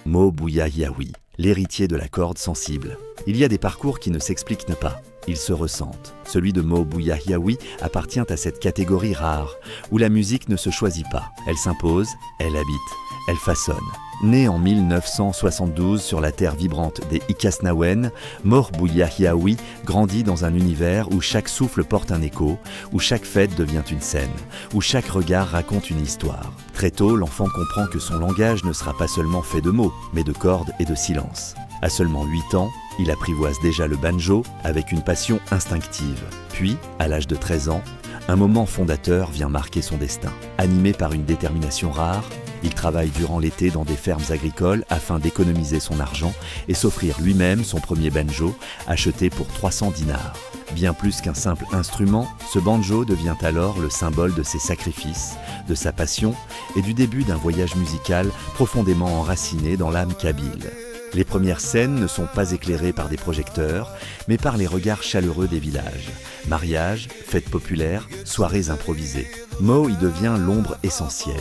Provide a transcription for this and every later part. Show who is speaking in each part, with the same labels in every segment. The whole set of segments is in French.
Speaker 1: Mo Buyahiaoui, l'héritier de la corde sensible. Il y a des parcours qui ne s'expliquent pas, ils se ressentent. Celui de Mo Buyahiaoui appartient à cette catégorie rare, où la musique ne se choisit pas. Elle s'impose, elle habite, elle façonne. Né en 1972 sur la terre vibrante des Ikasnawen, Mo Buyahiaoui grandit dans un univers où chaque souffle porte un écho, où chaque fête devient une scène, où chaque regard raconte une histoire. Très tôt, l'enfant comprend que son langage ne sera pas seulement fait de mots, mais de cordes et de silence. À seulement 8 ans, il apprivoise déjà le banjo avec une passion instinctive. Puis, à l'âge de 13 ans, un moment fondateur vient marquer son destin. Animé par une détermination rare, il travaille durant l'été dans des fermes agricoles afin d'économiser son argent et s'offrir lui-même son premier banjo, acheté pour 300 dinars. Bien plus qu'un simple instrument, ce banjo devient alors le symbole de ses sacrifices, de sa passion et du début d'un voyage musical profondément enraciné dans l'âme kabyle. Les premières scènes ne sont pas éclairées par des projecteurs, mais par les regards chaleureux des villages. Mariages, fêtes populaires, soirées improvisées. Mo y devient l'ombre essentielle,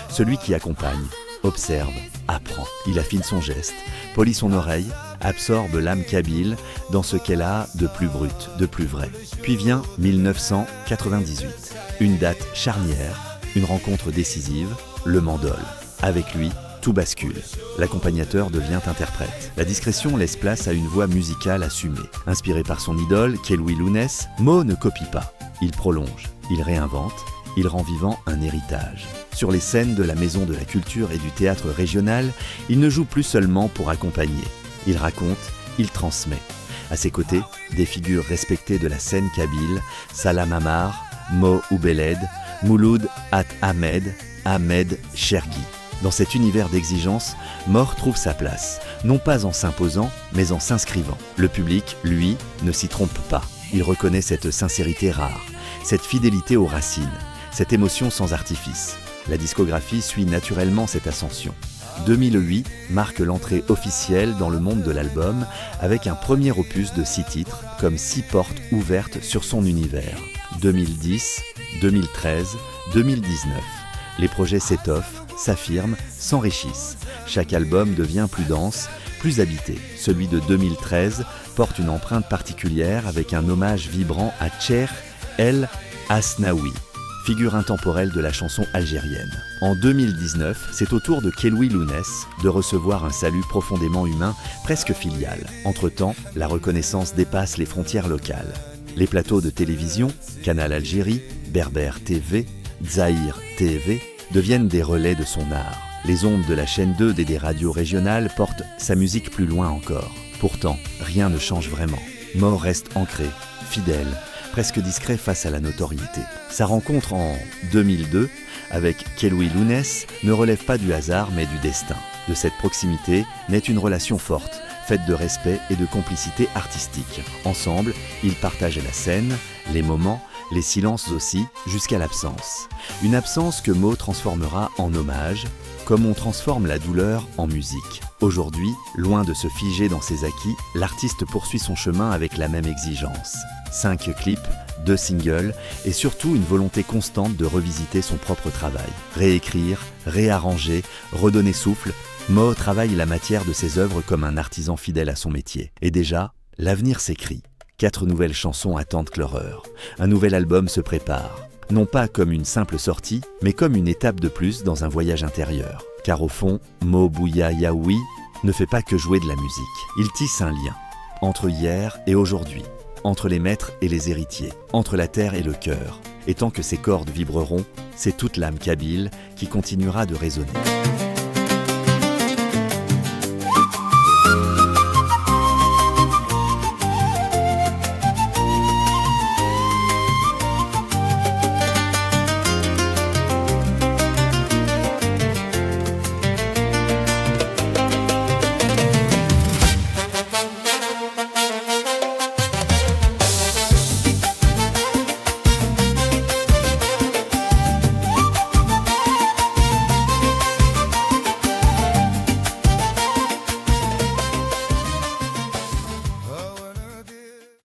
Speaker 1: celui qui accompagne, observe, apprend. Il affine son geste, polit son oreille, absorbe l'âme kabyle dans ce qu'elle a de plus brut, de plus vrai. Puis vient 1998, une date charnière, une rencontre décisive, le Mandol. Avec lui, tout bascule. L'accompagnateur devient interprète. La discrétion laisse place à une voix musicale assumée. Inspiré par son idole, Keloui Lounès, Mo ne copie pas. Il prolonge, il réinvente, il rend vivant un héritage. Sur les scènes de la Maison de la Culture et du Théâtre Régional, il ne joue plus seulement pour accompagner. Il raconte, il transmet. À ses côtés, des figures respectées de la scène kabyle, Salam Amar, Mo Oubeled, Mouloud At Ahmed, Ahmed Chergui. Dans cet univers d'exigence, Mo trouve sa place, non pas en s'imposant, mais en s'inscrivant. Le public, lui, ne s'y trompe pas. Il reconnaît cette sincérité rare, cette fidélité aux racines, cette émotion sans artifice. La discographie suit naturellement cette ascension. 2008 marque l'entrée officielle dans le monde de l'album avec un premier opus de 6 titres, comme 6 portes ouvertes sur son univers. 2010, 2013, 2019. Les projets s'étoffent, s'affirment, s'enrichissent. Chaque album devient plus dense, plus habité. Celui de 2013 porte une empreinte particulière avec un hommage vibrant à Cheikh El Hasnaoui, figure intemporelle de la chanson algérienne. En 2019, c'est au tour de Keloui Lounès de recevoir un salut profondément humain, presque filial. Entre-temps, la reconnaissance dépasse les frontières locales. Les plateaux de télévision, Canal Algérie, Berbère TV, Zahir TV, deviennent des relais de son art. Les ondes de la chaîne 2 et des radios régionales portent sa musique plus loin encore. Pourtant, rien ne change vraiment. Mo reste ancré, fidèle, presque discret face à la notoriété. Sa rencontre en 2002 avec Keloui Lounès ne relève pas du hasard mais du destin. De cette proximité naît une relation forte, faite de respect et de complicité artistique. Ensemble, ils partagent la scène, les moments, les silences aussi, jusqu'à l'absence. Une absence que Mo transformera en hommage, comme on transforme la douleur en musique. Aujourd'hui, loin de se figer dans ses acquis, l'artiste poursuit son chemin avec la même exigence. 5 clips, 2 singles et surtout une volonté constante de revisiter son propre travail. Réécrire, réarranger, redonner souffle, Mo travaille la matière de ses œuvres comme un artisan fidèle à son métier. Et déjà, l'avenir s'écrit. 4 nouvelles chansons attendent leur heure. Un nouvel album se prépare. Non pas comme une simple sortie, mais comme une étape de plus dans un voyage intérieur. Car au fond, Mo Buyahiaoui ne fait pas que jouer de la musique. Il tisse un lien entre hier et aujourd'hui, entre les maîtres et les héritiers, entre la terre et le cœur. Et tant que ces cordes vibreront, c'est toute l'âme kabyle qui continuera de résonner.